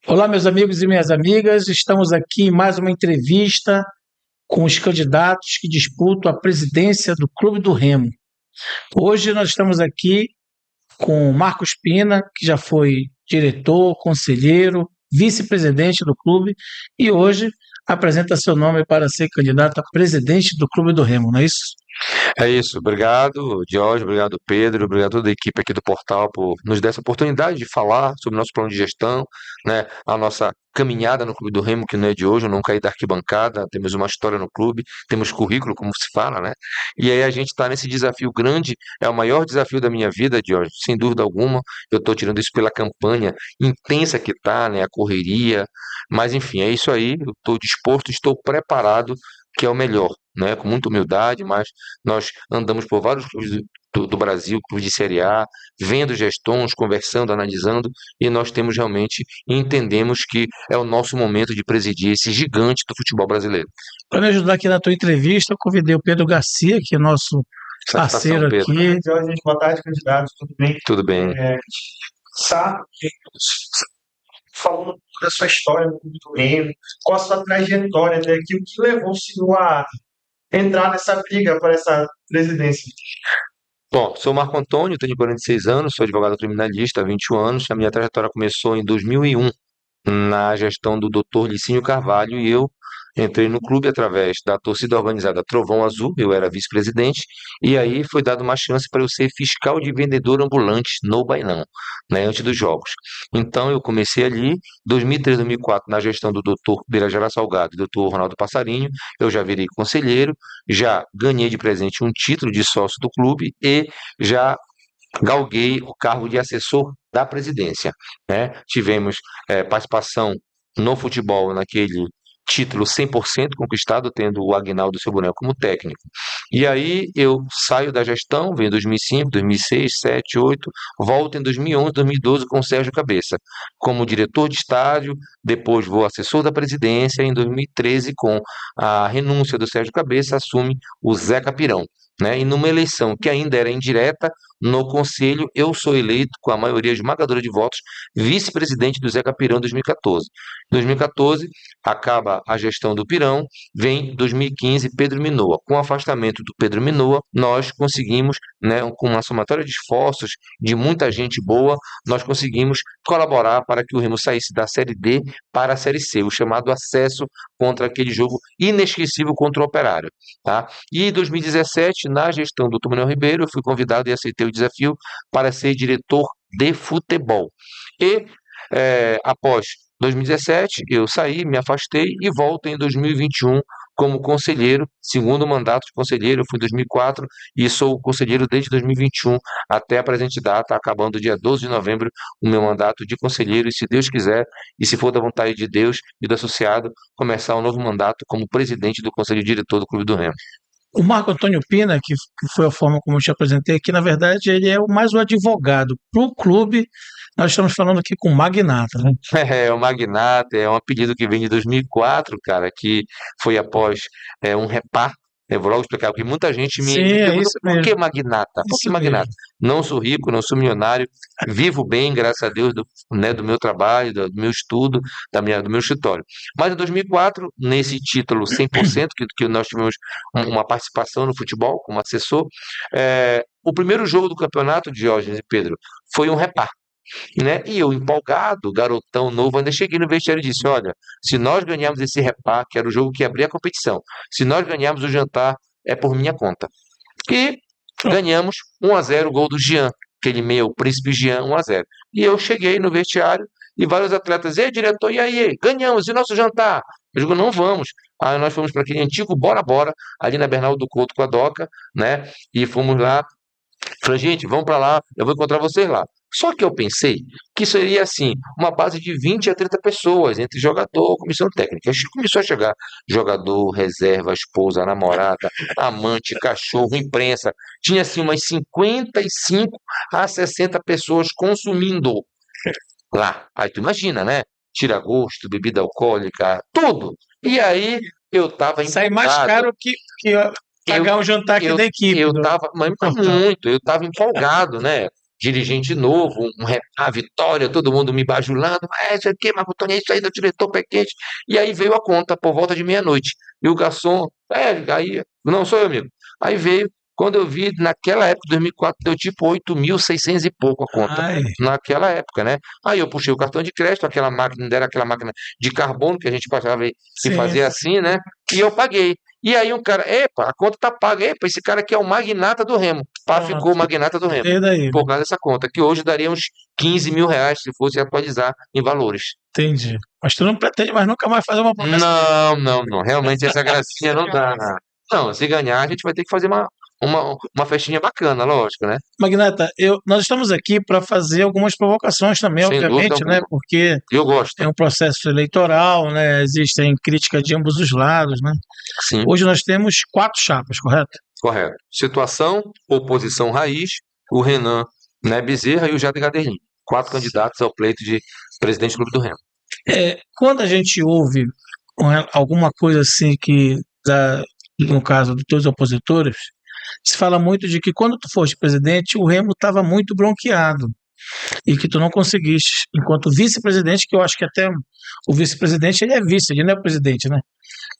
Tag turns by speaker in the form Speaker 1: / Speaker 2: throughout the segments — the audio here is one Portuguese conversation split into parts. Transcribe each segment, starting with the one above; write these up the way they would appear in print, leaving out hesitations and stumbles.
Speaker 1: Olá, meus amigos e minhas amigas. Estamos aqui em mais uma entrevista com os candidatos que disputam a presidência do Clube do Remo. Hoje nós estamos aqui com Marcos Pina, que já foi diretor, conselheiro, vice-presidente do clube e hoje apresenta seu nome para ser candidato a presidente do Clube do Remo, não é isso?
Speaker 2: É isso, obrigado, Jorge, obrigado, Pedro, obrigado a toda a equipe aqui do portal por nos dar essa oportunidade de falar sobre o nosso plano de gestão, né, a nossa caminhada no Clube do Remo, que não é de hoje, eu não caí da arquibancada, temos uma história no clube, temos currículo, como se fala, né, e aí a gente está nesse desafio grande, é o maior desafio da minha vida, Jorge, sem dúvida alguma, eu estou tirando isso pela campanha intensa que está, né, a correria, mas enfim, é isso aí, eu estou disposto, estou preparado, que é o melhor, né, com muita humildade, mas nós andamos por vários clubes do Brasil, clubes de Série A, vendo gestões, conversando, analisando, e nós temos realmente, entendemos que é o nosso momento de presidir esse gigante do futebol brasileiro.
Speaker 1: Para me ajudar aqui na tua entrevista, eu convidei o Pedro Garcia, que é nosso
Speaker 2: Satisfação,
Speaker 1: parceiro
Speaker 2: Pedro.
Speaker 1: aqui. Jorge, boa tarde, candidato, tudo bem?
Speaker 2: Tudo bem.
Speaker 1: Sabe, falando um pouco da sua história no Clube do Remo, qual a sua trajetória até aqui, o que levou o senhor a entrar nessa briga para essa presidência?
Speaker 2: Bom, sou Marco Antônio, tenho 46 anos, sou advogado criminalista há 21 anos. A minha trajetória começou em 2001, na gestão do Dr. Licínio Carvalho, e eu entrei no clube através da torcida organizada Trovão Azul, eu era vice-presidente, e aí foi dada uma chance para eu ser fiscal de vendedor ambulante no Bainão, né, antes dos jogos. Então eu comecei ali, 2003, 2004, na gestão do Dr. Birajara Salgado e Dr. Ronaldo Passarinho, eu já virei conselheiro, já ganhei de presente um título de sócio do clube e já galguei o cargo de assessor da presidência, né? Tivemos participação no futebol naquele título 100% conquistado, tendo o Agnaldo Seu Boneco como técnico. E aí eu saio da gestão, venho em 2005, 2006, 2007, 2008, volto em 2011, 2012 com o Sérgio Cabeça, como diretor de estádio, depois vou assessor da presidência, em 2013, com a renúncia do Sérgio Cabeça, assume o Zé Capirão. Né? E numa eleição que ainda era indireta, no Conselho, eu sou eleito com a maioria esmagadora de votos, vice-presidente do Zeca Pirão em 2014. Em 2014, acaba a gestão do Pirão, vem 2015 Pedro Minoa. Com o afastamento do Pedro Minoa, nós conseguimos, né, com uma somatória de esforços de muita gente boa, nós conseguimos colaborar para que o Remo saísse da Série D para a Série C, o chamado acesso contra aquele jogo inesquecível contra o Operário. Tá? E em 2017, na gestão do Manuel Ribeiro, eu fui convidado e aceitei o desafio para ser diretor de futebol. E após 2017, eu saí, me afastei e volto em 2021 como conselheiro, segundo mandato de conselheiro, eu fui em 2004 e sou conselheiro desde 2021 até a presente data, acabando dia 12 de novembro o meu mandato de conselheiro, e se Deus quiser, e se for da vontade de Deus e do associado, começar um novo mandato como presidente do Conselho Diretor do Clube do Remo.
Speaker 1: O Marco Antônio Pina, que foi a forma como eu te apresentei aqui, na verdade, ele é mais o advogado. Para o clube, nós estamos falando aqui com o magnata, né?
Speaker 2: É, o Magnata é um apelido que vem de 2004, cara, que foi após um repá. Eu vou logo explicar, porque muita gente
Speaker 1: Sim,
Speaker 2: me
Speaker 1: é
Speaker 2: pergunta
Speaker 1: isso
Speaker 2: por que
Speaker 1: mesmo.
Speaker 2: Magnata? Por que
Speaker 1: Isso
Speaker 2: Magnata?
Speaker 1: mesmo.
Speaker 2: Não sou rico, não sou milionário, vivo bem, graças a Deus, né, do meu trabalho, do meu estudo, do meu escritório. Mas em 2004, nesse título 100%, que nós tivemos uma participação no futebol como assessor, o primeiro jogo do campeonato, Diógenes e Pedro, foi um repá, né? E eu, empolgado, garotão novo, ainda cheguei no vestiário e disse: Olha, se nós ganharmos esse repá, que era o jogo que abria a competição, se nós ganharmos o jantar, é por minha conta. E ganhamos 1-0, gol do Jean, aquele meu, o príncipe Jean, 1-0. E eu cheguei no vestiário e vários atletas: Ei, diretor, e aí? Ganhamos, e o nosso jantar? Eu digo: Não vamos. Aí nós fomos para aquele antigo Bora Bora, ali na Bernardo do Couto com a Doca, né? E fomos lá. Falei: Gente, vamos para lá, eu vou encontrar vocês lá. Só que eu pensei que seria assim, uma base de 20 a 30 pessoas, entre jogador, comissão técnica. Começou a chegar jogador, reserva, esposa, namorada, amante, cachorro, imprensa. Tinha assim umas 55 a 60 pessoas consumindo lá. Aí tu imagina, né? Tira gosto, bebida alcoólica, tudo. E aí eu estava
Speaker 1: Sai mais
Speaker 2: empolgado.
Speaker 1: caro que
Speaker 2: Eu,
Speaker 1: pagar um jantar aqui
Speaker 2: eu,
Speaker 1: da equipe
Speaker 2: eu
Speaker 1: do,
Speaker 2: tava, mas
Speaker 1: do portal.
Speaker 2: muito, eu estava empolgado, né? dirigente novo, a vitória, todo mundo me bajulando, isso aqui, Marco Antônio, é isso aí do diretor pé quente. E aí veio a conta por volta de meia-noite. E o garçom, aí, não sou eu, amigo. Aí veio, quando eu vi, naquela época, 2004, deu tipo 8.600 e pouco a conta.
Speaker 1: Ai,
Speaker 2: Naquela época, né? Aí eu puxei o cartão de crédito, aquela máquina, ainda era aquela máquina de carbono que a gente passava e
Speaker 1: sim,
Speaker 2: fazia assim, né? E eu paguei. E aí um cara, epa, a conta tá paga, epa, esse cara aqui é o magnata do Remo. Pá, ficou o
Speaker 1: pronto.
Speaker 2: magnata do Remo.
Speaker 1: E daí?
Speaker 2: Por causa dessa conta, que hoje daria uns 15 mil reais se fosse atualizar em valores.
Speaker 1: Entendi. Mas tu não pretende mais nunca mais fazer uma promessa dessa.
Speaker 2: Não, não, não. Realmente essa gracinha não dá. Não, se ganhar, a gente vai ter que fazer uma festinha bacana, lógico, né?
Speaker 1: Magnata, nós estamos aqui para fazer algumas provocações também,
Speaker 2: Sem dúvida
Speaker 1: obviamente, né?
Speaker 2: alguma.
Speaker 1: Porque
Speaker 2: Eu gosto.
Speaker 1: é um processo eleitoral, né? Existem críticas de ambos os lados, né?
Speaker 2: Sim,
Speaker 1: Hoje nós temos 4 chapas, correto?
Speaker 2: correto. Situação, oposição raiz, o Renan, né, Bezerra e o Jader Gadelin. Quatro candidatos ao pleito de presidente do Clube do Remo.
Speaker 1: Quando a gente ouve alguma coisa assim no caso dos teus opositores, se fala muito de que quando tu foste presidente, o Remo estava muito bronqueado e que tu não conseguiste, enquanto vice-presidente, que eu acho que até o vice-presidente ele é vice, ele não é presidente, né?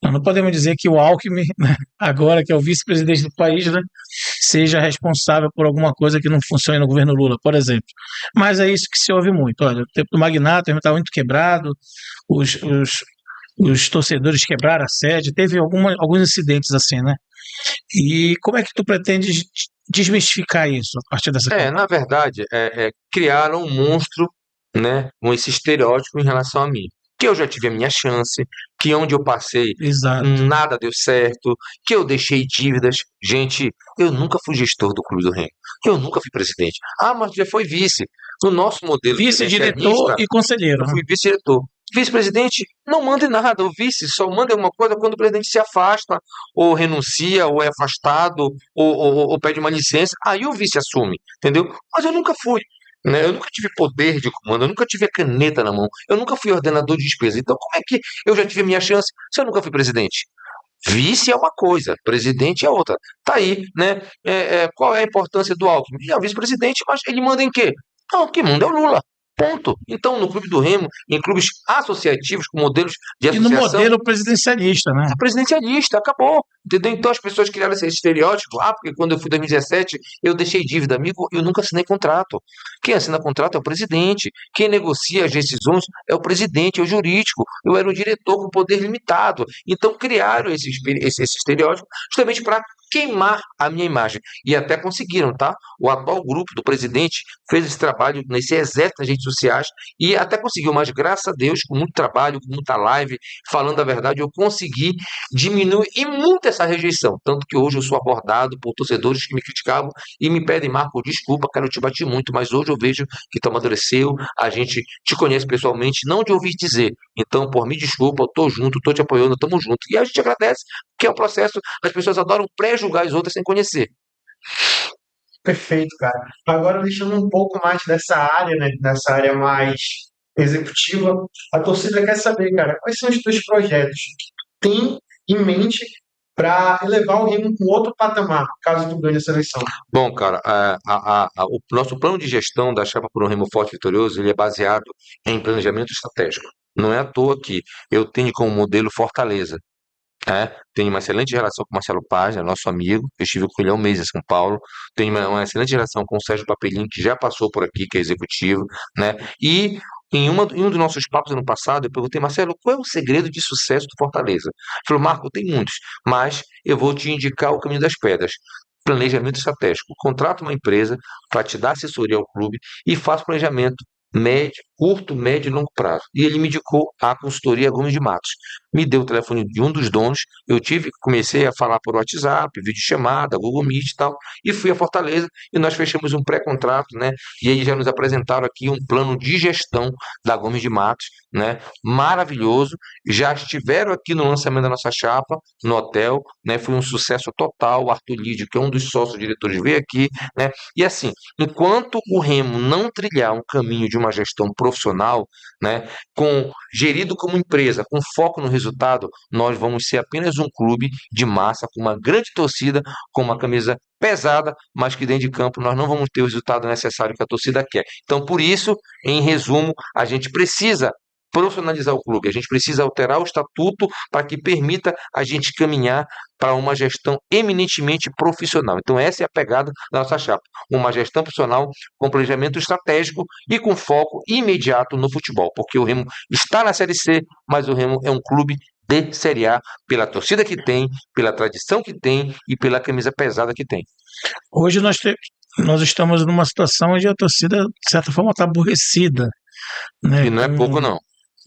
Speaker 1: Nós não podemos dizer que o Alckmin, né, agora que é o vice-presidente do país, né, seja responsável por alguma coisa que não funcione no governo Lula, por exemplo. Mas é isso que se ouve muito. Olha, o tempo do Magnata estava muito quebrado, os, os, os torcedores quebraram a sede, teve alguns incidentes assim, né? E como é que tu pretendes desmistificar isso a partir dessa campanha?
Speaker 2: Na verdade, criaram um monstro, né, com esse estereótipo em relação a mim. Que eu já tive a minha chance, que onde eu passei
Speaker 1: Exato.
Speaker 2: nada deu certo, que eu deixei dívidas. Gente, eu nunca fui gestor do Clube do Remo. Eu nunca fui presidente. Ah, mas já foi vice. No nosso modelo
Speaker 1: Vice-diretor
Speaker 2: presidencialista,
Speaker 1: e conselheiro,
Speaker 2: eu
Speaker 1: né?
Speaker 2: fui vice-diretor. Vice-presidente não manda em nada. O vice só manda em uma coisa quando o presidente se afasta, ou renuncia, ou é afastado, ou pede uma licença. Aí o vice assume, entendeu? Mas eu nunca fui. Né? Eu nunca tive poder de comando, eu nunca tive a caneta na mão, eu nunca fui ordenador de despesa. Então, como é que eu já tive a minha chance se eu nunca fui presidente? Vice é uma coisa, presidente é outra. Tá aí, né? Qual é a importância do Alckmin? Ele é o vice-presidente, mas ele manda em quê? Não, quem manda é o Lula. Ponto. Então, no Clube do Remo, em clubes associativos, com modelos de
Speaker 1: E no
Speaker 2: associação,
Speaker 1: modelo presidencialista, né?
Speaker 2: é presidencialista, acabou. Entendeu? Então as pessoas criaram esse estereótipo. Ah, porque quando eu fui em 2017, eu deixei dívida. Amigo, eu nunca assinei contrato. Quem assina contrato é o presidente. Quem negocia as decisões é o presidente, é o jurídico. Eu era um diretor com poder limitado. Então criaram esse estereótipo justamente para queimar a minha imagem. E até conseguiram, tá? O atual grupo do presidente fez esse trabalho nesse exército nas redes sociais e até conseguiu, mas graças a Deus, com muito trabalho, com muita live, falando a verdade, eu consegui diminuir e muito essa rejeição. Tanto que hoje eu sou abordado por torcedores que me criticavam e me pedem, Marco, desculpa, cara, eu te bati muito, mas hoje eu vejo que tu amadureceu, a gente te conhece pessoalmente, não de ouvir dizer. Então, por mim, desculpa, eu tô junto, tô te apoiando, tamo junto. E a gente agradece, que é um processo, as pessoas adoram pré-julgar as outras sem conhecer.
Speaker 3: Perfeito, cara. Agora, deixando um pouco mais dessa área, né, dessa área mais executiva, a torcida quer saber, cara, quais são os teus projetos que tu tem em mente para elevar o Remo com outro patamar, caso tu ganhe essa eleição?
Speaker 2: Bom, cara, o nosso plano de gestão da Chapa por um Remo Forte e Vitorioso, ele é baseado em planejamento estratégico. Não é à toa que eu tenho como modelo Fortaleza. Tenho uma excelente relação com o Marcelo Paz, é nosso amigo. Eu estive com ele há um mês em São Paulo. Tenho uma excelente relação com o Sérgio Papelinho, que já passou por aqui, que é executivo, né? E em um dos nossos papos ano passado, eu perguntei, Marcelo, qual é o segredo de sucesso do Fortaleza? Ele falou, Marco, tem muitos, mas eu vou te indicar o caminho das pedras. Planejamento estratégico. Contrato uma empresa para te dar assessoria ao clube e faço planejamento médio, curto, médio e longo prazo. E ele me indicou a consultoria Gomes de Matos. Me deu o telefone de um dos donos, comecei a falar por WhatsApp, videochamada, Google Meet e tal, e fui a Fortaleza e nós fechamos um pré-contrato, né? E eles já nos apresentaram aqui um plano de gestão da Gomes de Matos, né? Maravilhoso. Já estiveram aqui no lançamento da nossa chapa, no hotel, né? Foi um sucesso total. O Arthur Lídio, que é um dos sócios diretores, veio aqui, né? E assim, enquanto o Remo não trilhar um caminho de uma gestão profissional, né, gerido como empresa, com foco no resultado, nós vamos ser apenas um clube de massa, com uma grande torcida, com uma camisa pesada, mas que dentro de campo nós não vamos ter o resultado necessário que a torcida quer. Então, por isso, em resumo, a gente precisa profissionalizar o clube, a gente precisa alterar o estatuto para que permita a gente caminhar para uma gestão eminentemente profissional. Então, essa é a pegada da nossa chapa. Uma gestão profissional com planejamento estratégico e com foco imediato no futebol, porque o Remo está na Série C, mas o Remo é um clube de Série A, pela torcida que tem, pela tradição que tem e pela camisa pesada que tem.
Speaker 1: Hoje nós estamos numa situação onde a torcida, de certa forma, está aborrecida, né?
Speaker 2: E não é pouco, não.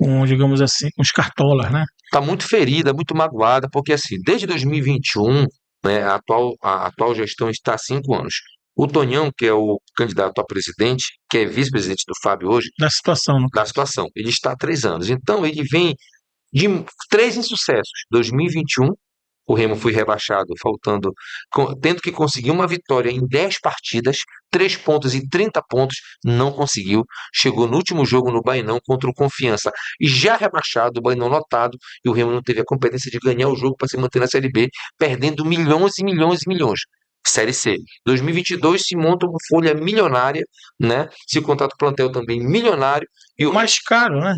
Speaker 1: Com, digamos assim, com os cartolas, né?
Speaker 2: Está muito ferida, muito magoada, porque assim, desde 2021, né, a atual gestão está há 5 anos. O Tonhão, que é o candidato a presidente, que é vice-presidente do Fábio hoje,
Speaker 1: Da situação, no
Speaker 2: da
Speaker 1: caso.
Speaker 2: situação, ele está há 3 anos. Então, ele vem de 3 insucessos. 2021, o Remo foi rebaixado, tendo que conseguir uma vitória em 10 partidas, 3 pontos e 30 pontos, não conseguiu. Chegou no último jogo no Bainão contra o Confiança, e já rebaixado, o Bainão lotado, e o Remo não teve a competência de ganhar o jogo para se manter na Série B, perdendo milhões e milhões e milhões. Série C. 2022 se monta uma folha milionária, né? Se contrata o plantel também milionário, e o
Speaker 1: Mais caro, né?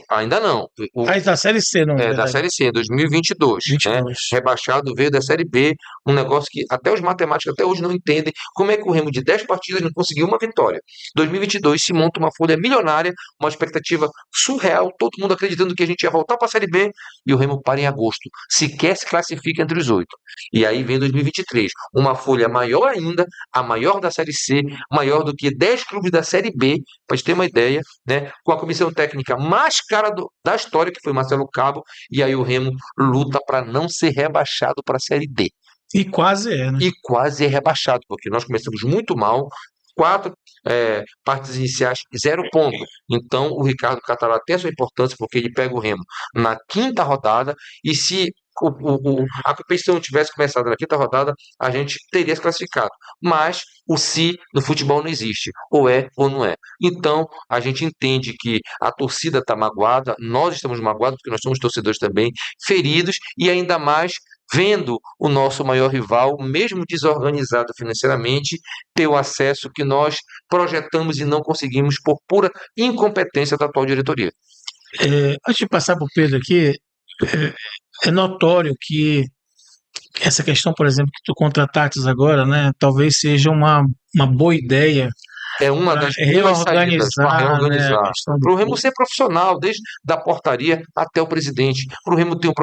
Speaker 2: ainda não.
Speaker 1: Aí da Série C, não,
Speaker 2: Da
Speaker 1: verdade.
Speaker 2: Série C, 2022, né?
Speaker 1: 22.
Speaker 2: Rebaixado, veio da Série B, um negócio que até os matemáticos até hoje não entendem como é que o Remo de 10 partidas não conseguiu uma vitória. 2022 se monta uma folha milionária, uma expectativa surreal, todo mundo acreditando que a gente ia voltar para a Série B, e o Remo para em agosto, sequer se classifica entre os 8. E aí vem 2023, uma folha maior ainda, a maior da Série C, maior do que 10 clubes da Série B, para gente ter uma ideia, né? Com a comissão técnica mais cara da história, que foi Marcelo Cabo, e aí o Remo luta para não ser rebaixado para a Série D.
Speaker 1: E quase é, né?
Speaker 2: E quase é rebaixado, porque nós começamos muito mal, 4 partes iniciais, 0 ponto. Então o Ricardo Catalá tem a sua importância, porque ele pega o Remo na quinta rodada, e se a competição tivesse começado na quinta rodada, a gente teria se classificado. Mas o se no futebol não existe, ou é ou não é. Então a gente entende que a torcida está magoada, nós estamos magoados, porque nós somos torcedores também, feridos, e ainda mais vendo o nosso maior rival, mesmo desorganizado financeiramente, ter o acesso que nós projetamos e não conseguimos por pura incompetência da atual diretoria.
Speaker 1: Antes de passar para o Pedro aqui, é notório que essa questão, por exemplo, que tu contrataste agora, né, talvez seja uma boa ideia
Speaker 2: É uma
Speaker 1: para
Speaker 2: das boas saídas para
Speaker 1: reorganizar, né, a
Speaker 2: reorganizar.
Speaker 1: questão do
Speaker 2: Para o Remo
Speaker 1: clube.
Speaker 2: ser profissional, desde da portaria até o presidente. Para o Remo ter um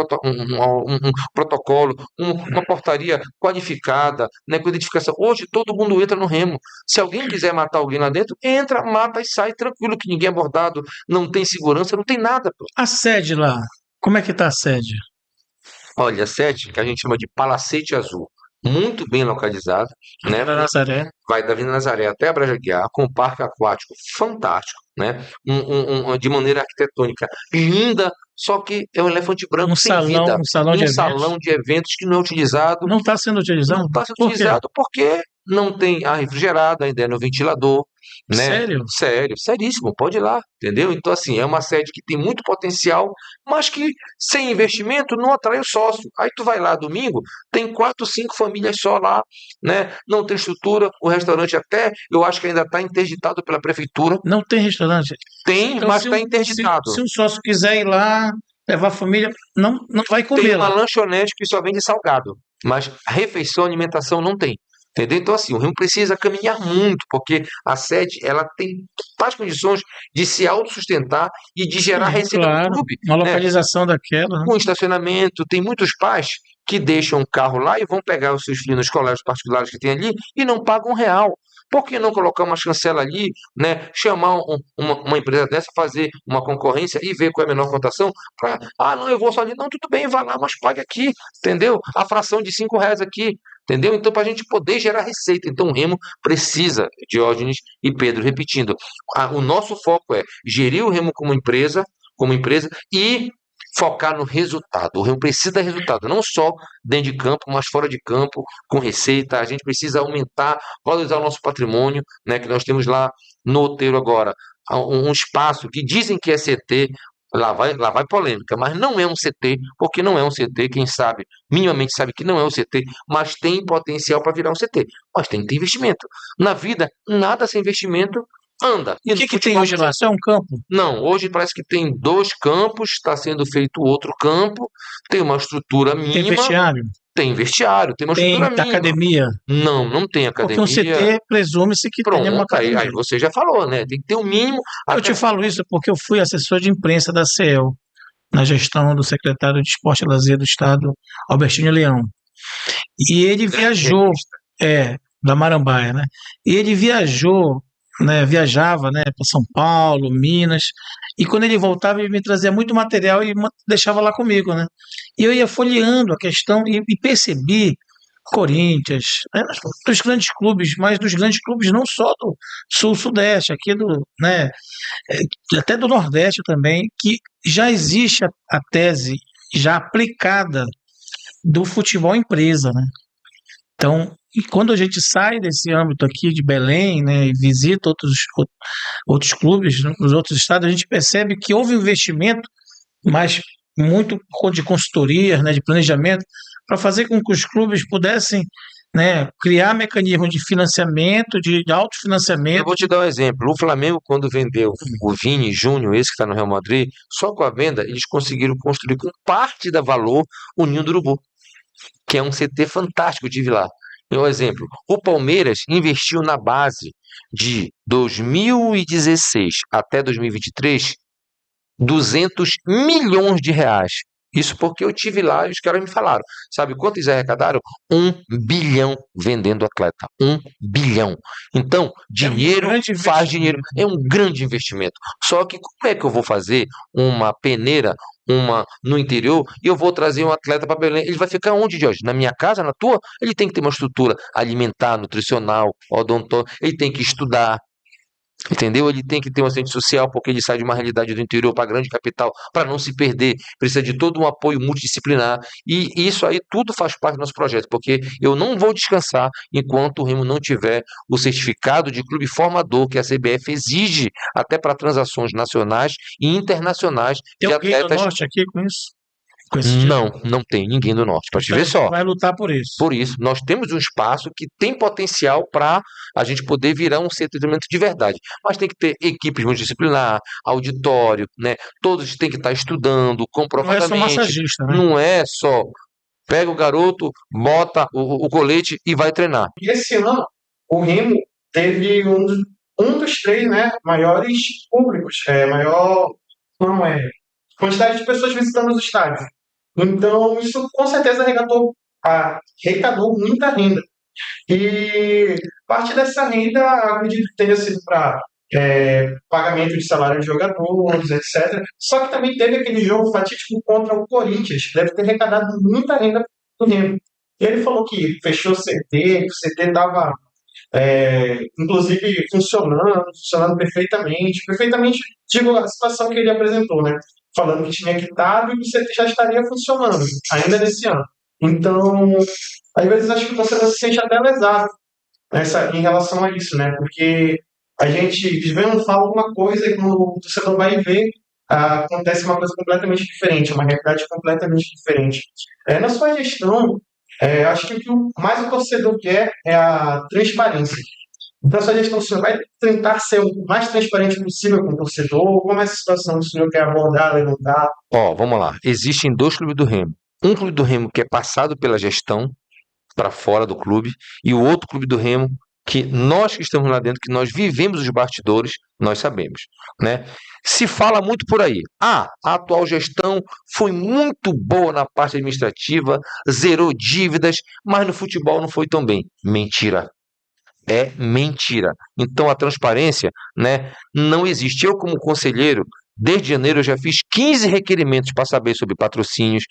Speaker 2: protocolo, uma portaria qualificada, né, com identificação. Hoje todo mundo entra no Remo. Se alguém quiser matar alguém lá dentro, entra, mata e sai tranquilo, que ninguém é abordado, não tem segurança, não tem nada. Pô.
Speaker 1: A sede lá, como é que está a sede?
Speaker 2: Olha, a sede que a gente chama de Palacete Azul, muito bem localizada, né?
Speaker 1: Era Nazaré.
Speaker 2: Vai da Avenida Nazaré até a Breja Guiar, com um parque aquático fantástico, né? De maneira arquitetônica linda, só que é um elefante branco sem vida.
Speaker 1: Um salão de
Speaker 2: Um
Speaker 1: eventos.
Speaker 2: salão de eventos que não é utilizado.
Speaker 1: Não está sendo utilizado?
Speaker 2: Não está sendo
Speaker 1: Por quê?
Speaker 2: utilizado porque não tem ar refrigerado, ainda é no ventilador, né?
Speaker 1: Sério?
Speaker 2: Sério, seríssimo, pode ir lá, entendeu? Então, assim, é uma sede que tem muito potencial, mas que sem investimento não atrai o sócio. Aí tu vai lá domingo, tem 4, 5 famílias só lá, né? Não tem estrutura, o restaurante até, eu acho que ainda está interditado pela prefeitura.
Speaker 1: Não tem restaurante?
Speaker 2: Tem,
Speaker 1: Então,
Speaker 2: mas
Speaker 1: se
Speaker 2: está
Speaker 1: um,
Speaker 2: interditado.
Speaker 1: se um sócio quiser ir lá, levar a família, não vai
Speaker 2: Tem
Speaker 1: comer
Speaker 2: uma
Speaker 1: lá.
Speaker 2: lanchonete que só vende salgado, mas refeição, alimentação não tem. Entendeu? Então, assim, o Remo precisa caminhar muito, porque a sede ela tem totais condições de se autossustentar e de gerar receita
Speaker 1: Claro,
Speaker 2: no clube.
Speaker 1: uma
Speaker 2: Né?
Speaker 1: localização daquela, né?
Speaker 2: Com estacionamento, tem muitos pais que deixam o carro lá e vão pegar os seus filhos nos colégios particulares que tem ali e não pagam R$1. Por que não colocar uma chancela ali, né? Chamar uma empresa dessa, fazer uma concorrência e ver qual é a menor cotação? Não, eu vou só ali. Não, tudo bem, vai lá, mas pague aqui, entendeu? A fração de R$5 aqui, entendeu? Então, para a gente poder gerar receita. Então, o Remo precisa, Diógenes e Pedro, repetindo, o nosso foco é gerir o Remo como empresa e focar no resultado. O Remo precisa de resultado, não só dentro de campo, mas fora de campo, com receita. A gente precisa aumentar, valorizar o nosso patrimônio, né, que nós temos lá no Outeiro agora. um espaço que dizem que é CT, lá vai polêmica, mas não é um CT, porque não é um CT, quem sabe, minimamente sabe que não é um CT, mas tem potencial para virar um CT. Mas tem que ter investimento. Na vida, nada sem investimento anda.
Speaker 1: E o
Speaker 2: no
Speaker 1: que tem
Speaker 2: futebol,
Speaker 1: hoje lá? Só é um campo?
Speaker 2: não, hoje parece que tem 2 campos, está sendo feito outro campo, tem uma estrutura
Speaker 1: Tem
Speaker 2: mínima,
Speaker 1: vestiário?
Speaker 2: tem vestiário, tem uma
Speaker 1: Tem
Speaker 2: estrutura mínima.
Speaker 1: academia?
Speaker 2: Não, não tem
Speaker 1: Porque um
Speaker 2: academia.
Speaker 1: CT presume-se que tenha uma
Speaker 2: Pronto, aí
Speaker 1: academia.
Speaker 2: você já falou, né? Tem que ter o mínimo.
Speaker 1: Eu te
Speaker 2: Até
Speaker 1: falo isso porque eu fui assessor de imprensa da CEL, na gestão do secretário de Esporte e Lazer do Estado, Albertinho Leão. E ele viajou, da Marambaia, né? E ele viajou, né? Viajava, né? Para São Paulo, Minas. E quando ele voltava, ele me trazia muito material e deixava lá comigo, né? E eu ia folheando a questão e percebi Corinthians, né, dos grandes clubes, mas dos grandes clubes não só do Sul-Sudeste, aqui do, né, até do Nordeste também, que já existe a tese já aplicada do futebol empresa, né? Então, e quando a gente sai desse âmbito aqui de Belém, né, e visita outros clubes, né, nos outros estados, a gente percebe que houve investimento, mas muito de consultorias, né, de planejamento, para fazer com que os clubes pudessem, né, criar mecanismos de financiamento, de
Speaker 2: eu
Speaker 1: autofinanciamento.
Speaker 2: vou te dar um exemplo. O Flamengo, quando vendeu o Vini Júnior, esse que está no Real Madrid, só com a venda eles conseguiram construir com parte da valor o Ninho do Urubu, que é um CT fantástico, eu tive lá. Um exemplo, o Palmeiras investiu na base de 2016 até 2023 200 milhões de reais. Isso porque eu tive lá e os caras me falaram. Sabe quanto eles arrecadaram? 1 bilhão vendendo atleta. 1 bilhão. Então, dinheiro
Speaker 1: grande
Speaker 2: faz dinheiro.
Speaker 1: investimento.
Speaker 2: É um grande investimento. Só que como é que eu vou fazer uma peneira, no interior, e eu vou trazer um atleta para Belém? Ele vai ficar onde, Jorge? Na minha casa, na tua? Ele tem que ter uma estrutura alimentar, nutricional, odontológica. Ele tem que estudar. Entendeu? Ele tem que ter uma assistente social, porque ele sai de uma realidade do interior para a grande capital, para não se perder. Precisa de todo um apoio multidisciplinar. E isso aí tudo faz parte do nosso projeto, porque eu não vou descansar enquanto o Remo não tiver o certificado de clube formador que a CBF exige até para transações nacionais e internacionais
Speaker 1: Tem
Speaker 2: de
Speaker 1: alguém do
Speaker 2: atletas.
Speaker 1: Norte aqui com isso? Com esse tipo?
Speaker 2: Não, não tem ninguém do norte. Para te
Speaker 1: Então,
Speaker 2: ver só.
Speaker 1: vai lutar por isso.
Speaker 2: Por isso, nós temos um espaço que tem potencial para a gente poder virar um centro de treinamento de verdade. Mas tem que ter equipes multidisciplinar, auditório, né? Todos têm que estar estudando
Speaker 1: Não é só
Speaker 2: comprovadamente.
Speaker 1: massagista, né?
Speaker 2: Não é só pega o garoto, bota o colete e vai treinar.
Speaker 3: E esse ano, o Remo teve um dos 3, né, maiores públicos, maior, não é, quantidade de pessoas visitando os estádios. Então, isso com certeza arrecadou muita renda. E parte dessa renda, acredito que tenha sido para pagamento de salário de jogadores, etc. Só que também teve aquele jogo fatídico contra o Corinthians, que deve ter arrecadado muita renda do Remo. E ele falou que fechou o CT, que o CT estava, inclusive, funcionando perfeitamente. Perfeitamente, digo, a situação que ele apresentou, né? Falando que tinha quitado e que o CT já estaria funcionando, ainda nesse ano. Então, às vezes acho que o torcedor se sente até lesado em relação a isso, né? Porque a gente vivendo fala uma coisa e quando o torcedor vai ver, acontece uma coisa completamente diferente, uma realidade completamente diferente. Na sua gestão, acho que o que mais o torcedor quer é a transparência. Então, a sua gestão, o senhor vai tentar ser o mais transparente possível com o torcedor? Como é essa situação que o senhor quer abordar, levantar?
Speaker 2: Ó, vamos lá. Existem 2 clubes do Remo. Um clube do Remo que é passado pela gestão para fora do clube e o outro clube do Remo que nós que estamos lá dentro, que nós vivemos os bastidores, nós sabemos, né? Se fala muito por aí. A atual gestão foi muito boa na parte administrativa, zerou dívidas, mas no futebol não foi tão bem. Mentira. É mentira. Então a transparência, né, não existe. Eu, como conselheiro, desde janeiro eu já fiz 15 requerimentos para saber sobre patrocínios,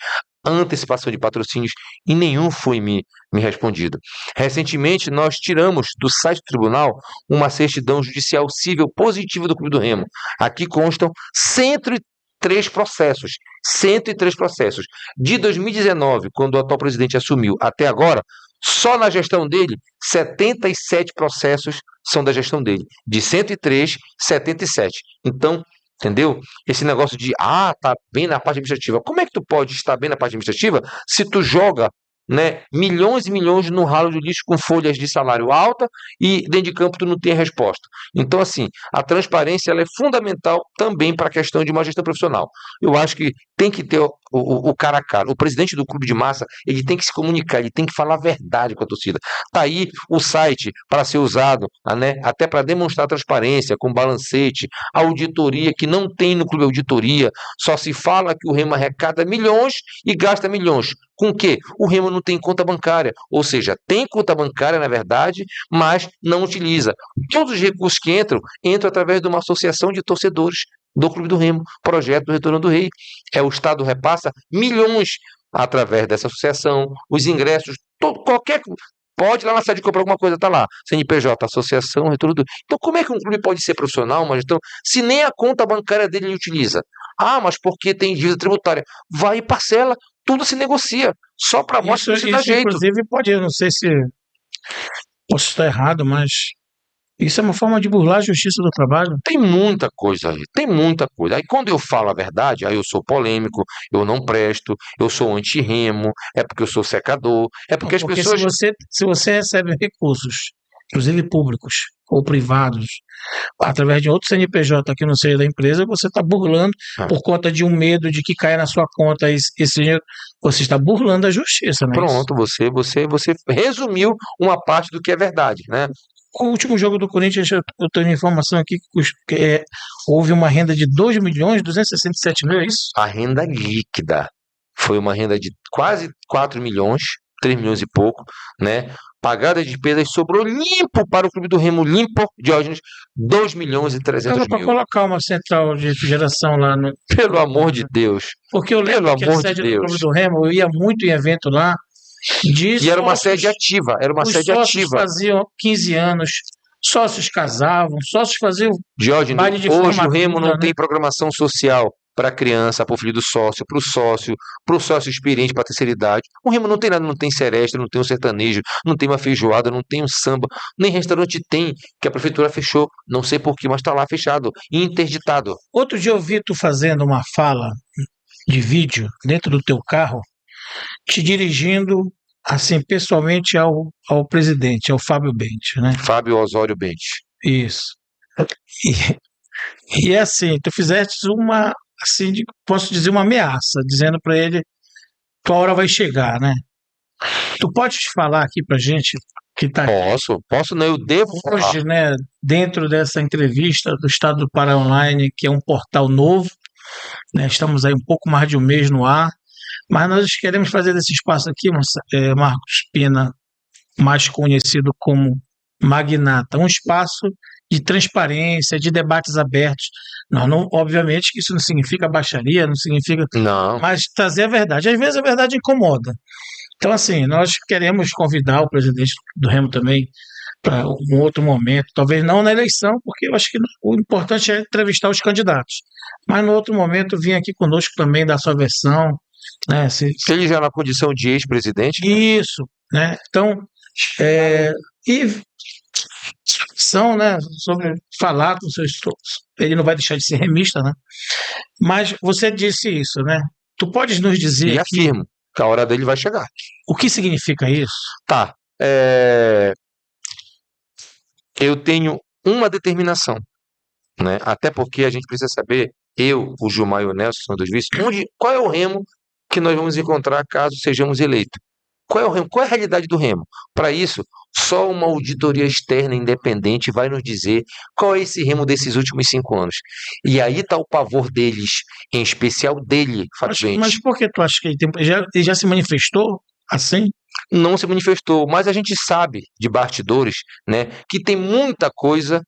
Speaker 2: antecipação de patrocínios, e nenhum foi me respondido. Recentemente, nós tiramos do site do tribunal uma certidão judicial civil positiva do Clube do Remo. Aqui constam 103 processos. 103 processos. De 2019, quando o atual presidente assumiu, até agora, Só na gestão dele, 77 processos são da gestão dele. De 103, 77. Então, entendeu? Esse negócio de, tá bem na parte administrativa. Como é que tu pode estar bem na parte administrativa se tu joga, né, milhões e milhões no ralo de lixo com folhas de salário alta e dentro de campo tu não tem a resposta? Então, assim, a transparência ela é fundamental também para a questão de uma gestão profissional. Eu acho que tem que ter o cara a cara. O presidente do clube de massa, ele tem que se comunicar, ele tem que falar a verdade com a torcida. Tá aí o site para ser usado, né, até para demonstrar transparência, com balancete, auditoria, que não tem no clube auditoria, só se fala que o Remo arrecada milhões e gasta milhões. Com o quê? O Remo não tem conta bancária, ou seja, tem conta bancária, na verdade, mas não utiliza. Todos os recursos que entram através de uma associação de torcedores do Clube do Remo, projeto do Retorno do Rei. O Estado repassa milhões através dessa associação, os ingressos, qualquer. Pode ir lá na sede comprar alguma coisa, tá lá. CNPJ, associação, Retorno do Rei. Então, como é que um clube pode ser profissional, uma gestão, se nem a conta bancária dele ele utiliza? Mas porque tem dívida tributária. Vai e parcela, tudo se negocia. Só para mostrar que se dá jeito.
Speaker 1: Inclusive, pode, eu não sei se posso estar errado, mas isso é uma forma de burlar a justiça do trabalho.
Speaker 2: Tem muita coisa aí, tem muita coisa. Aí quando eu falo a verdade, aí eu sou polêmico, eu não presto, eu sou anti-remo, é porque eu sou secador, é porque as pessoas...
Speaker 1: Se você recebe recursos, inclusive públicos ou privados, através de outro CNPJ que não seja da empresa, você está burlando por conta de um medo de que caia na sua conta esse dinheiro. Você está burlando a justiça, né?
Speaker 2: Pronto, você resumiu uma parte do que é verdade, né?
Speaker 1: O último jogo do Corinthians, eu tenho informação aqui que houve uma renda de 2.267.000, é isso?
Speaker 2: A renda líquida foi uma renda de quase 4 milhões, 3 milhões e pouco, né? Pagada de despesas sobrou limpo para o Clube do Remo, limpo, Diógenes, 2 milhões e 300 mil.
Speaker 1: Para colocar uma central de geração lá no...
Speaker 2: Pelo amor de Deus.
Speaker 1: Porque eu lembro que a sede do Clube do Remo, eu ia muito em evento lá,
Speaker 2: e era uma sede ativa,
Speaker 1: os sócios faziam 15 anos, sócios casavam, sócios faziam
Speaker 2: Diógenes,
Speaker 1: baile de
Speaker 2: hoje o Remo não
Speaker 1: né?
Speaker 2: tem programação social para a criança, para o filho do sócio, para o sócio experiente, para a terceira idade. O Remo não tem nada, não tem seresta, não tem um sertanejo, não tem uma feijoada, não tem um samba, nem restaurante tem, que a prefeitura fechou, não sei porquê, mas está lá fechado, interditado.
Speaker 1: Outro dia eu vi tu fazendo uma fala de vídeo dentro do teu carro, te dirigindo assim pessoalmente ao presidente, ao Fábio Bente, né?
Speaker 2: Fábio Osório Bente.
Speaker 1: Isso. E é assim, tu fizeste uma, assim, posso dizer, uma ameaça, dizendo para ele tua hora vai chegar, né? Tu podes falar aqui pra gente que tá
Speaker 2: Posso não, eu devo
Speaker 1: hoje, né, dentro dessa entrevista do Estado do Pará Online, que é um portal novo, né? Estamos aí um pouco mais de um mês no ar. Mas nós queremos fazer desse espaço aqui, Marcos Pina, mais conhecido como Magnata, um espaço de transparência, de debates abertos. Não, obviamente que isso não significa baixaria, não significa...
Speaker 2: Não.
Speaker 1: Mas trazer a verdade. Às vezes a verdade incomoda. Então, assim, nós queremos convidar o presidente do Remo também para um outro momento, talvez não na eleição, porque eu acho que o importante é entrevistar os candidatos. Mas no outro momento, vir aqui conosco também dar sua versão, né?
Speaker 2: Ele já na condição de ex-presidente?
Speaker 1: Isso, né? Então, e são, né, sobre falar com seus... Ele não vai deixar de ser remista, né? Mas você disse isso, né? Tu podes nos dizer...
Speaker 2: E afirmo que a hora dele vai chegar.
Speaker 1: O que significa isso?
Speaker 2: Tá. Eu tenho uma determinação, né? Até porque a gente precisa saber, eu, o Gilmar e o Nelson, são dois vices, qual é o Remo que nós vamos encontrar caso sejamos eleitos? Qual é o Remo? Qual é a realidade do Remo? Para isso, só uma auditoria externa independente vai nos dizer qual é esse Remo desses últimos 5 anos. E aí está o pavor deles, em especial dele, Fábio.
Speaker 1: Mas por que tu acha que ele já se manifestou assim?
Speaker 2: Não se manifestou, mas a gente sabe de bastidores, né, que tem muita coisa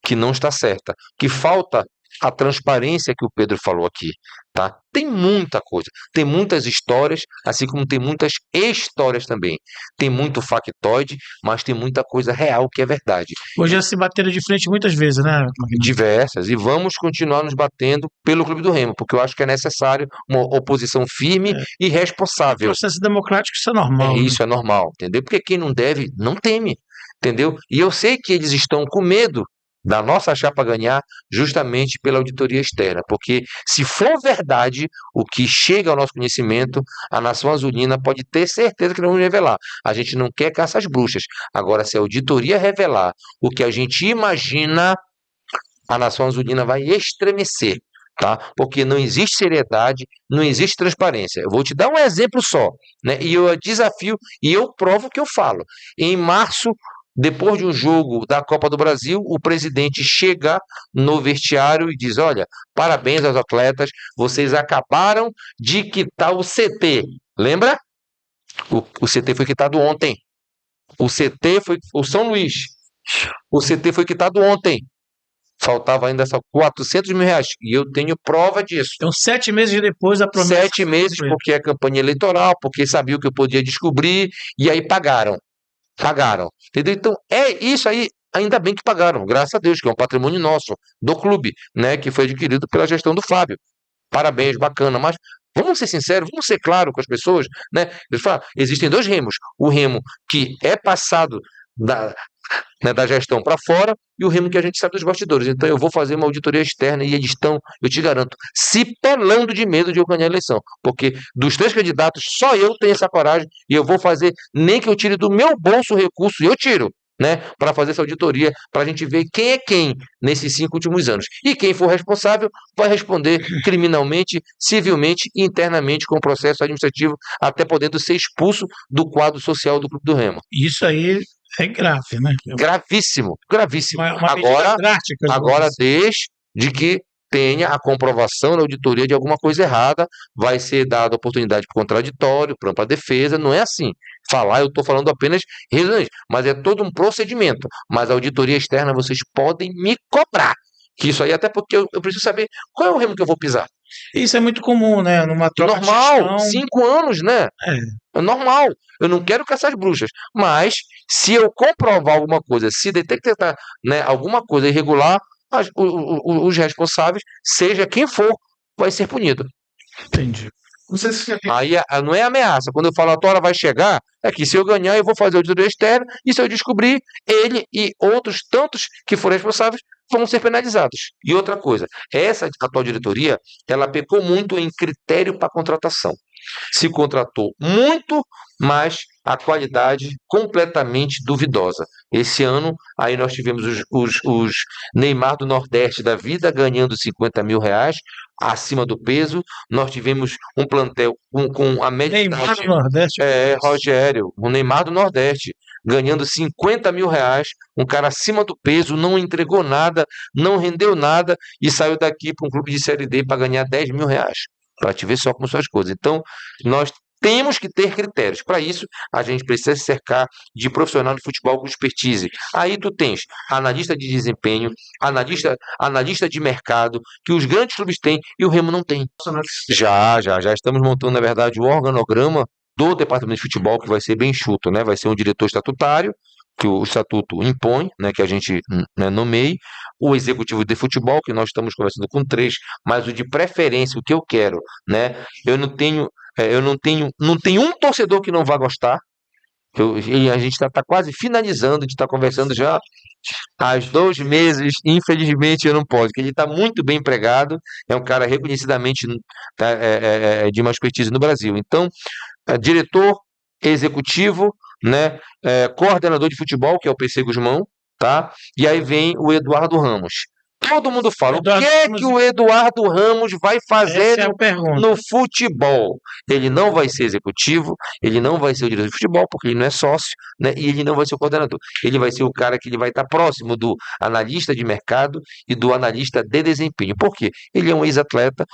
Speaker 2: que não está certa, que falta a transparência que o Pedro falou aqui, tá? Tem muita coisa, tem muitas histórias, assim como tem muitas histórias também. Tem muito factoide, mas tem muita coisa real que é verdade.
Speaker 1: Hoje já se bateram de frente muitas vezes, né, Magnão?
Speaker 2: Diversas, e vamos continuar nos batendo pelo Clube do Remo, porque eu acho que é necessário uma oposição firme e responsável.
Speaker 1: Processo democrático, isso é normal, né?
Speaker 2: Isso é normal, entendeu? Porque quem não deve, não teme, entendeu? E eu sei que eles estão com medo da nossa chapa ganhar justamente pela auditoria externa, porque se for verdade o que chega ao nosso conhecimento, a Nação Azulina pode ter certeza que não vamos revelar. A gente não quer caça às bruxas. Agora, se a auditoria revelar o que a gente imagina, a Nação Azulina vai estremecer, tá? Porque não existe seriedade, não existe transparência. Eu vou te dar um exemplo só, né? E eu desafio e eu provo o que eu falo. Em março, depois de um jogo da Copa do Brasil, o presidente chega no vestiário e diz: olha, parabéns aos atletas, vocês acabaram de quitar o CT. Lembra? O CT foi quitado ontem. O CT foi o São Luís. O CT foi quitado ontem. Faltava ainda só 400 mil reais. E eu tenho prova disso.
Speaker 1: Então, 7 meses depois da promessa.
Speaker 2: 7 meses, porque é campanha eleitoral, porque sabiam que eu podia descobrir, e aí pagaram. Pagaram. Entendeu? Então, é isso aí. Ainda bem que pagaram, graças a Deus, que é um patrimônio nosso, do clube, né, que foi adquirido pela gestão do Fábio. Parabéns, bacana, mas vamos ser sinceros, vamos ser claros com as pessoas, né? Eles falam, existem dois remos. O remo que é passado da gestão para fora e o remo que a gente sabe dos bastidores. Então eu vou fazer uma auditoria externa e eles estão, eu te garanto, se pelando de medo de eu ganhar a eleição. Porque dos 3 candidatos, só eu tenho essa coragem e eu vou fazer, nem que eu tire do meu bolso o recurso, e eu tiro, né, para fazer essa auditoria, para a gente ver quem é quem nesses 5 últimos anos. E quem for responsável vai responder criminalmente, civilmente e internamente com o processo administrativo, até podendo ser expulso do quadro social do Clube do Remo.
Speaker 1: Isso aí é grave, né?
Speaker 2: Gravíssimo, gravíssimo.
Speaker 1: Uma medida drástica.
Speaker 2: Agora desde que tenha a comprovação da auditoria de alguma coisa errada, vai ser dada oportunidade para o contraditório, para a defesa, não é assim. Falar, eu estou falando apenas resumidamente, mas é todo um procedimento. Mas a auditoria externa vocês podem me cobrar. Que isso aí, até porque eu preciso saber qual é o remo que eu vou pisar.
Speaker 1: Isso é muito comum, né? Numa troca
Speaker 2: Normal,
Speaker 1: de gestão.
Speaker 2: 5 anos, né? É normal. Eu não quero caçar as bruxas. Mas, se eu comprovar alguma coisa, se detectar, né, alguma coisa irregular, os responsáveis, seja quem for, vai ser punido.
Speaker 1: Entendi.
Speaker 3: Não sei se
Speaker 2: Aí não é ameaça. Quando eu falo a tua hora vai chegar, é que se eu ganhar, eu vou fazer a auditoria externa, e se eu descobrir, ele e outros tantos que forem responsáveis vão ser penalizados. E outra coisa, essa atual diretoria, ela pecou muito em critério para contratação. Se contratou muito, mas a qualidade completamente duvidosa. Esse ano, aí nós tivemos os Neymar do Nordeste da vida ganhando 50 mil reais, acima do peso. Nós tivemos um plantel com a média
Speaker 1: Neymar do Nordeste.
Speaker 2: Rogério, o Neymar do Nordeste, ganhando 50 mil reais, um cara acima do peso, não entregou nada, não rendeu nada e saiu daqui para um clube de Série D para ganhar 10 mil reais. Para te ver só como são as coisas. Então, nós temos que ter critérios. Para isso, a gente precisa se cercar de profissional de futebol com expertise. Aí tu tens analista de desempenho, analista de mercado, que os grandes clubes têm e o Remo não tem. Já estamos montando, na verdade, o organograma do departamento de futebol, que vai ser bem enxuto, né? Vai ser um diretor estatutário, que o estatuto impõe, né, que a gente, né, nomeie, o executivo de futebol, que nós estamos conversando com 3, mas o de preferência, o que eu quero, né? Eu não tenho um torcedor que não vá gostar. E a gente está quase finalizando, a gente está conversando já há 2 meses, infelizmente eu não posso, porque ele está muito bem empregado, é um cara reconhecidamente de uma expertise no Brasil. Então, diretor executivo, né, coordenador de futebol, que é o PC Guzmão, tá? E aí vem o Eduardo Ramos. Todo mundo fala, o que o Eduardo Ramos vai fazer no futebol? Ele não vai ser executivo, ele não vai ser o diretor de futebol, porque ele não é sócio, né? E ele não vai ser o coordenador. Ele vai ser o cara que ele vai estar próximo do analista de mercado e do analista de desempenho. Por quê? Ele é um ex-atleta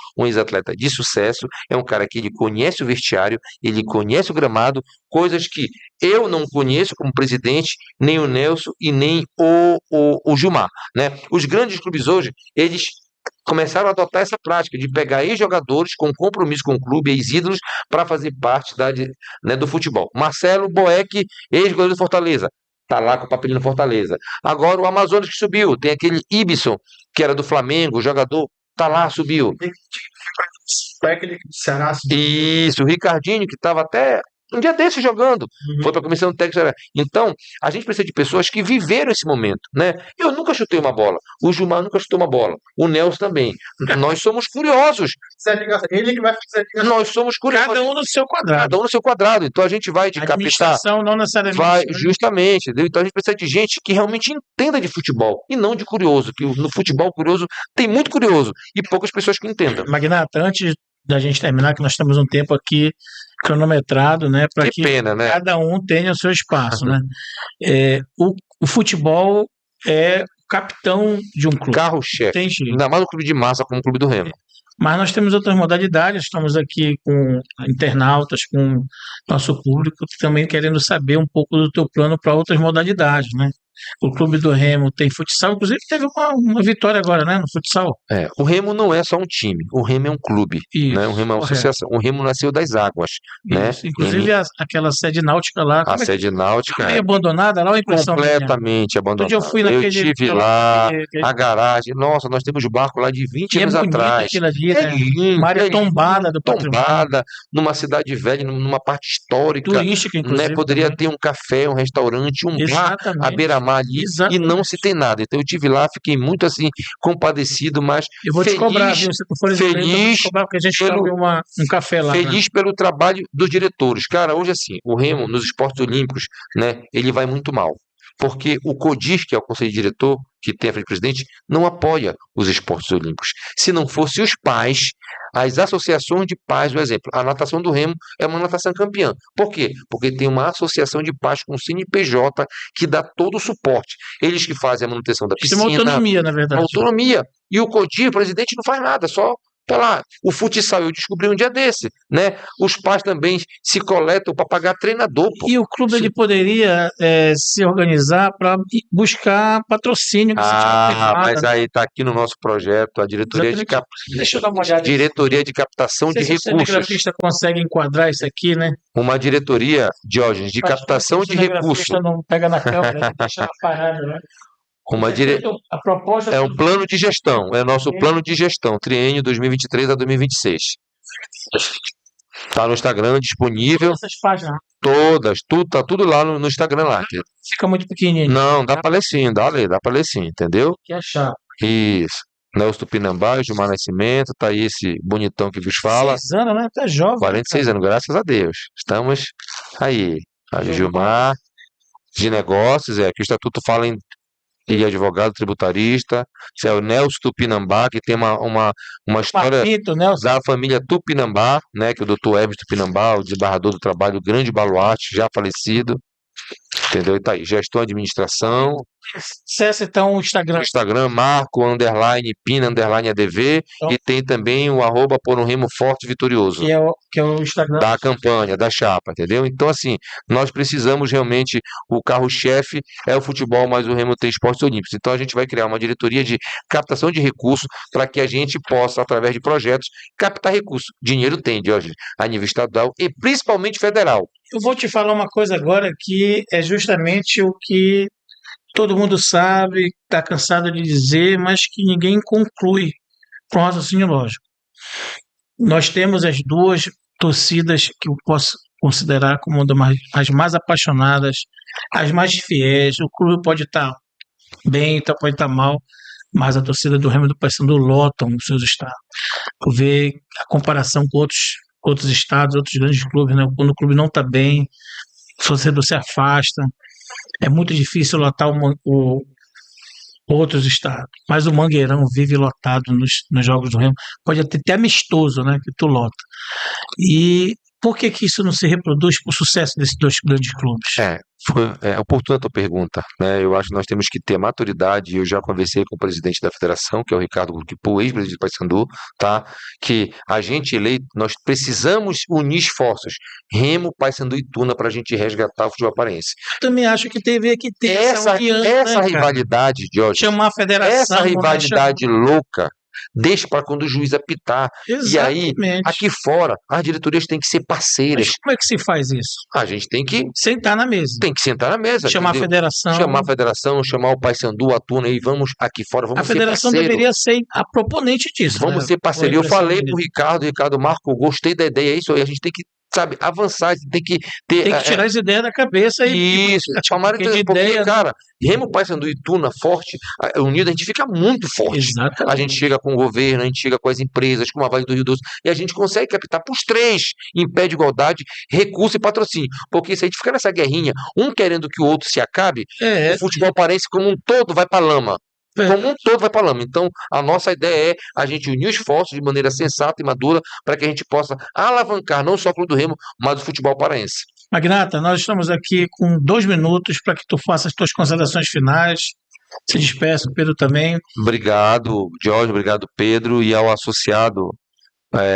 Speaker 2: de sucesso, é um cara que ele conhece o vestiário, ele conhece o gramado, coisas que eu não conheço como presidente, nem o Nelson e nem o Gilmar, né? Os grandes clubes hoje, eles começaram a adotar essa prática de pegar ex-jogadores com compromisso com o clube, ex-ídolos, para fazer parte né, do futebol. Marcelo Boeck, ex-goleiro do Fortaleza, tá lá com o papelinho no Fortaleza. Agora o Amazonas que subiu, tem aquele Ibson, que era do Flamengo, jogador, tá lá, subiu.
Speaker 3: Técnico do Ceará.
Speaker 2: Isso, o Ricardinho, que estava até um dia desse jogando, foi para a comissão técnica. Então, a gente precisa de pessoas que viveram esse momento, né? Eu nunca chutei uma bola, o Gilmar nunca chutou uma bola, o Nelson também. Nós somos curiosos.
Speaker 3: Ele que vai fazer a ligação.
Speaker 2: Nós somos curiosos.
Speaker 1: Cada um no seu quadrado.
Speaker 2: Cada um no seu quadrado. Então a gente vai de
Speaker 1: A
Speaker 2: captar.
Speaker 1: administração não necessariamente.
Speaker 2: Vai,
Speaker 1: né?
Speaker 2: justamente, entendeu? Então a gente precisa de gente que realmente entenda de futebol e não de curioso, que no futebol curioso tem muito curioso e poucas pessoas que entendam.
Speaker 1: Magnata, antes da gente terminar, que nós temos um tempo aqui cronometrado, né, para
Speaker 2: Que
Speaker 1: que
Speaker 2: pena, né?
Speaker 1: cada um tenha o seu espaço, né? O futebol é o capitão de um clube.
Speaker 2: Carro-chefe.
Speaker 1: Tem jeito.
Speaker 2: Ainda mais o clube de massa como o clube do Remo.
Speaker 1: Mas nós temos outras modalidades, estamos aqui com internautas, com nosso público, também querendo saber um pouco do teu plano para outras modalidades, né? O Clube do Remo tem futsal, inclusive teve uma vitória agora, né, no futsal.
Speaker 2: O Remo não é só um time, o Remo é um clube,
Speaker 1: Isso,
Speaker 2: né? O Remo é uma
Speaker 1: correto.
Speaker 2: associação. O Remo nasceu das águas, né?
Speaker 1: Isso, inclusive aquela sede náutica lá,
Speaker 2: A sede náutica
Speaker 1: meio abandonada lá, uma impressão minha.
Speaker 2: completamente abandonada.
Speaker 1: Outro dia eu fui naquele-
Speaker 2: tive lá,
Speaker 1: que-
Speaker 2: a garagem. Nossa, nós temos barco lá de 20
Speaker 1: E é
Speaker 2: anos
Speaker 1: bonito
Speaker 2: atrás.
Speaker 1: aquilo ali,
Speaker 2: É
Speaker 1: né?
Speaker 2: lindo,
Speaker 1: Uma área
Speaker 2: é lindo,
Speaker 1: tombada do patrimônio.
Speaker 2: tombada, numa cidade velha, numa parte histórica,
Speaker 1: Turística, inclusive.
Speaker 2: né? Poderia
Speaker 1: também.
Speaker 2: ter um café, um restaurante, um bar
Speaker 1: Exatamente.
Speaker 2: à beira-mar ali,
Speaker 1: Exatamente.
Speaker 2: e não se tem nada. Então eu tive lá, fiquei muito assim, compadecido, mas
Speaker 1: Eu vou te cobrar,
Speaker 2: feliz,
Speaker 1: viu? Se tu fores eleito, eu vou
Speaker 2: feliz
Speaker 1: te cobrar, porque a gente
Speaker 2: pelo-
Speaker 1: abre um café lá. Né?
Speaker 2: feliz pelo trabalho dos diretores. Cara, hoje assim, o Remo nos esportes olímpicos, né, ele vai muito mal. Porque o CODIR, que é o conselho diretor, que tem a frente presidente, não apoia os esportes olímpicos. Se não fosse os pais, as associações de pais, por exemplo, a natação do Remo é uma natação campeã. Por quê? Porque tem uma associação de pais com CNPJ que dá todo o suporte. Eles que fazem a manutenção da
Speaker 1: Isso é uma
Speaker 2: piscina,
Speaker 1: autonomia, na verdade.
Speaker 2: autonomia. E o CODIR, o presidente, não faz nada, só tá lá. O futsal eu descobri um dia desse, né? Os pais também se coletam para pagar treinador, pô.
Speaker 1: E o clube ele poderia se organizar para buscar patrocínio. Que se tiver privada,
Speaker 2: Mas
Speaker 1: né?
Speaker 2: aí tá aqui no nosso projeto a diretoria de,
Speaker 1: Deixa eu dar uma olhada.
Speaker 2: diretoria de captação
Speaker 1: Não sei
Speaker 2: de
Speaker 1: se o
Speaker 2: recursos.
Speaker 1: cinegrafista consegue enquadrar isso aqui, né?
Speaker 2: Uma diretoria, Diógenes, de
Speaker 1: Mas
Speaker 2: captação
Speaker 1: o
Speaker 2: de recursos.
Speaker 1: cinegrafista não pega na câmera, deixa apagado, né? A proposta
Speaker 2: É um plano de gestão, é nosso plano de gestão, triênio 2023 a 2026. Tá no Instagram disponível,
Speaker 1: essas páginas
Speaker 2: todas, tá tudo lá no Instagram lá.
Speaker 1: fica muito pequenininho.
Speaker 2: Não, dá pra ler sim, dá pra ler sim, entendeu?
Speaker 1: Que achar.
Speaker 2: Isso. Nelson Tupinambá, Gilmar Nascimento, tá aí esse bonitão que vos fala.
Speaker 1: 6 anos, né? Tá jovem.
Speaker 2: 46 anos, graças a Deus. Estamos aí. A Gilmar, de negócios, que o Estatuto fala em advogado tributarista. Esse é o Nelson Tupinambá, que tem uma história
Speaker 1: Papito, Nelson.
Speaker 2: da família Tupinambá, né? Que é o doutor Hermes Tupinambá, o desembargador do trabalho, o grande baluarte, já falecido. Entendeu? E tá aí, gestão, administração.
Speaker 1: Acesse então o Instagram.
Speaker 2: No Instagram, Marco, Pina, ADV.
Speaker 1: Então.
Speaker 2: E tem também o @ por um Remo forte e vitorioso.
Speaker 1: Que é o Instagram.
Speaker 2: Da campanha, da chapa, entendeu? Então, assim, nós precisamos realmente, o carro-chefe é o futebol, mas o Remo tem esportes olímpicos. Então, a gente vai criar uma diretoria de captação de recursos para que a gente possa, através de projetos, captar recursos. Dinheiro tem, Diógenes, a nível estadual e principalmente federal.
Speaker 1: Eu vou te falar uma coisa agora que é justamente o que todo mundo sabe, está cansado de dizer, mas que ninguém conclui com raciocínio lógico. Nós temos as duas torcidas que eu posso considerar como as mais apaixonadas, as mais fiéis. O clube pode estar bem, pode estar mal, mas a torcida do Remo e do Paysandu lotam os seus estados. Tu vê a comparação com outros estados, outros grandes clubes, né? Quando o clube não está bem, o torcedor se afasta. É muito difícil lotar outros estados. Mas o Mangueirão vive lotado nos jogos do Remo. Pode ter até amistoso, né? Que tu lota. E por que isso não se reproduz para o sucesso desses dois grandes clubes?
Speaker 2: É oportuna a tua pergunta, né? Eu acho que nós temos que ter maturidade. Eu já conversei com o presidente da federação, que é o Ricardo Gruquipu, ex-presidente do Paysandu, tá? Que a gente eleito, nós precisamos unir esforços. Remo, Paysandu e Tuna para a gente resgatar o futebol paraense.
Speaker 1: Eu também acho que teve que ter
Speaker 2: Essa
Speaker 1: união,
Speaker 2: rivalidade, Jorge,
Speaker 1: chamar a federação.
Speaker 2: essa rivalidade louca deixa para quando o juiz apitar. E aí,
Speaker 1: Exatamente.
Speaker 2: aqui fora, as diretorias têm que ser parceiras.
Speaker 1: Mas como é que se faz isso?
Speaker 2: A gente tem que
Speaker 1: Sentar na mesa.
Speaker 2: sentar na mesa,
Speaker 1: Chamar a
Speaker 2: entendeu?
Speaker 1: federação.
Speaker 2: Chamar a federação, chamar o Paysandu, a Tuna aí, vamos aqui fora,
Speaker 1: A
Speaker 2: vamos ser
Speaker 1: federação
Speaker 2: parceiro.
Speaker 1: deveria ser a proponente disso,
Speaker 2: Vamos
Speaker 1: né?
Speaker 2: ser parceiro.
Speaker 1: Foi a
Speaker 2: Eu falei
Speaker 1: impressão
Speaker 2: pro Ricardo, Marco, gostei da ideia, é isso aí, a gente tem que, sabe, avançar, a gente tem que ter...
Speaker 1: Tem que tirar as ideias da cabeça e
Speaker 2: Isso, chamar
Speaker 1: porque de
Speaker 2: porque,
Speaker 1: ideia, né?
Speaker 2: cara, Remo, Paysandu e Tuna forte, unido, a gente fica muito forte.
Speaker 1: Exatamente.
Speaker 2: A gente chega com o governo, a gente chega com as empresas, com a Vale do Rio Doce, e a gente consegue captar para os três em pé de igualdade, recurso e patrocínio. Porque se a gente ficar nessa guerrinha, um querendo que o outro se acabe,
Speaker 1: É,
Speaker 2: o futebol paraense como um todo vai para lama. Como um todo vai para lama. Então, a nossa ideia é a gente unir esforços de maneira sensata e madura para que a gente possa alavancar não só o Clube do Remo, mas o futebol paraense.
Speaker 1: Magnata, nós estamos aqui com 2 minutos para que tu faça as tuas considerações finais. Se despeça, o Pedro também.
Speaker 2: Obrigado, Jorge, obrigado, Pedro, e ao associado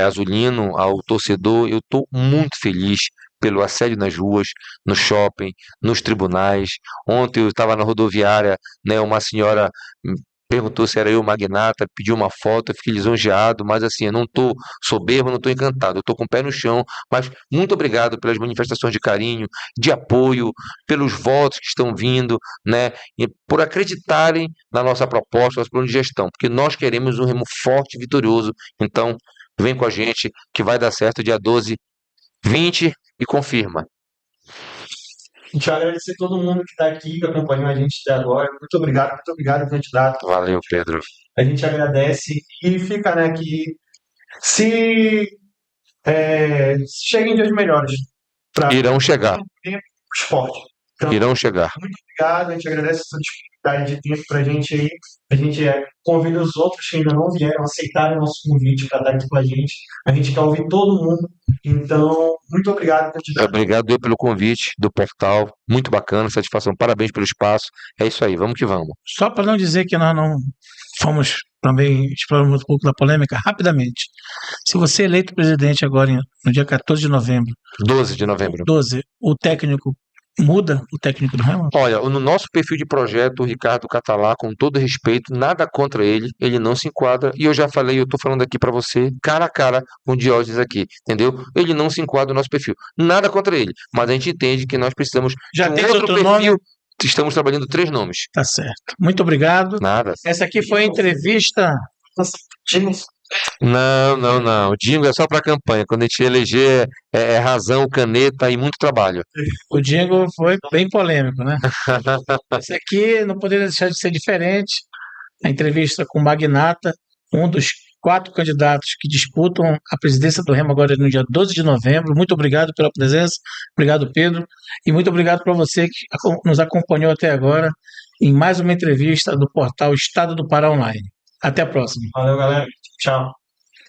Speaker 2: azulino, ao torcedor, eu estou muito feliz pelo assédio nas ruas, no shopping, nos tribunais. Ontem eu estava na rodoviária, né, uma senhora perguntou se era eu, Magnata, pediu uma foto, eu fiquei lisonjeado, mas assim, eu não estou soberbo, não estou encantado, eu estou com o pé no chão, mas muito obrigado pelas manifestações de carinho, de apoio, pelos votos que estão vindo, né, e por acreditarem na nossa proposta, nosso plano de gestão, porque nós queremos um Remo forte e vitorioso, então vem com a gente que vai dar certo dia 12, 20 e confirma.
Speaker 3: A gente vai agradecer a todo mundo que está aqui, que acompanhou a gente até agora. Muito obrigado, candidato.
Speaker 2: Valeu, Pedro.
Speaker 3: A gente agradece e fica, né, que se cheguem dias melhores para
Speaker 2: Irão chegar,
Speaker 3: o esporte. Então,
Speaker 2: irão chegar.
Speaker 3: muito obrigado, a gente agradece a sua disponibilidade de tempo para a gente aí. A gente convida os outros que ainda não vieram, aceitarem o nosso convite para estar aqui com a gente. A gente quer ouvir todo mundo. Então, muito obrigado, candidato.
Speaker 2: Obrigado eu pelo convite do portal, muito bacana, satisfação, parabéns pelo espaço. É isso aí, vamos que vamos.
Speaker 1: Só para não dizer que nós não fomos também exploramos um pouco da polêmica, rapidamente. Se você é eleito presidente agora no dia 14 de novembro,
Speaker 2: 12 de novembro.
Speaker 1: 12, o técnico muda, o técnico do Remo?
Speaker 2: Olha, no nosso perfil de projeto, o Ricardo Catalá, com todo respeito, nada contra ele não se enquadra, e eu já falei, eu tô falando aqui para você, cara a cara com o Diógenes aqui, entendeu? Ele não se enquadra no nosso perfil, nada contra ele, mas a gente entende que nós precisamos
Speaker 1: Já
Speaker 2: de
Speaker 1: tem
Speaker 2: um outro
Speaker 1: outro
Speaker 2: perfil,
Speaker 1: nome?
Speaker 2: estamos trabalhando 3 nomes.
Speaker 1: Tá certo. Muito obrigado.
Speaker 2: Nada.
Speaker 1: Essa aqui foi a entrevista.
Speaker 2: Não. O Dingo é só para campanha. Quando a gente eleger, é razão, caneta e muito trabalho.
Speaker 1: O Dingo foi bem polêmico, né? Esse aqui não poderia deixar de ser diferente. A entrevista com o Magnata, um dos 4 candidatos que disputam a presidência do Remo agora no dia 12 de novembro. Muito obrigado pela presença. Obrigado, Pedro. E muito obrigado para você que nos acompanhou até agora em mais uma entrevista do portal Estado do Pará Online. Até a próxima.
Speaker 3: Valeu, galera. Tchau.